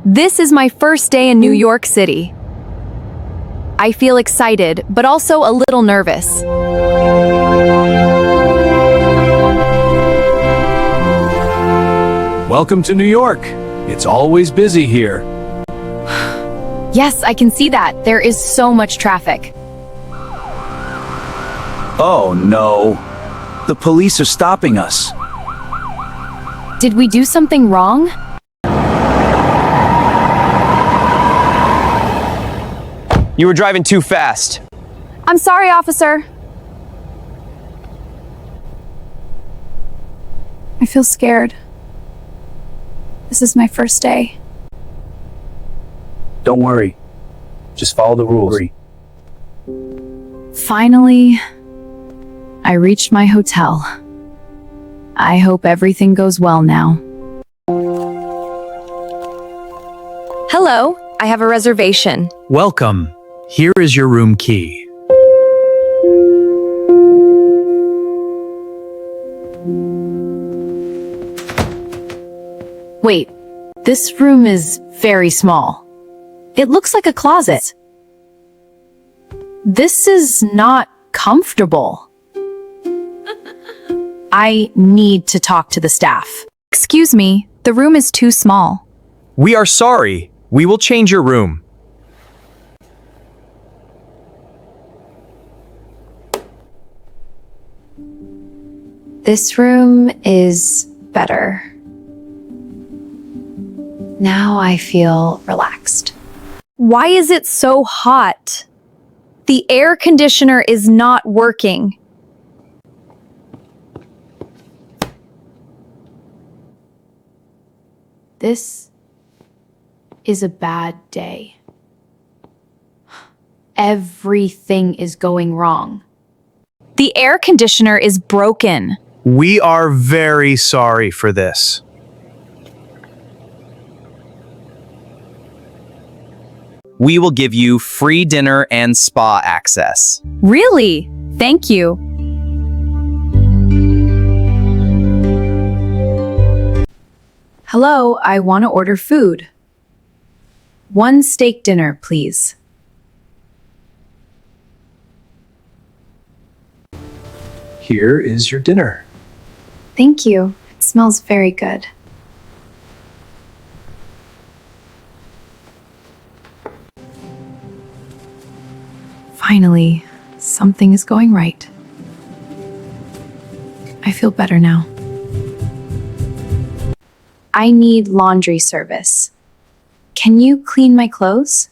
This is my first day in New York City. I feel excited, but also a little nervous. Welcome to New York. It's always busy here. Yes, I can see that. There is so much traffic. Oh no. The police are stopping us. Did we do something wrong? You were driving too fast. I'm sorry, officer. I feel scared. This is my first day. Don't worry. Just follow the rules. Finally, I reached my hotel. I hope everything goes well now. Hello, I have a reservation. Welcome. Here is your room key. Wait, this room is very small. It looks like a closet. This is not comfortable. I need to talk to the staff. Excuse me, the room is too small. We are sorry. We will change your room. This room is better. Now I feel relaxed. Why is it so hot? The air conditioner is not working. This is a bad day. Everything is going wrong. The air conditioner is broken. We are very sorry for this. We will give you free dinner and spa access. Really? Thank you. Hello, I want to order food. 1 steak dinner, please. Here is your dinner. Thank you. It smells very good. Finally, something is going right. I feel better now. I need laundry service. Can you clean my clothes?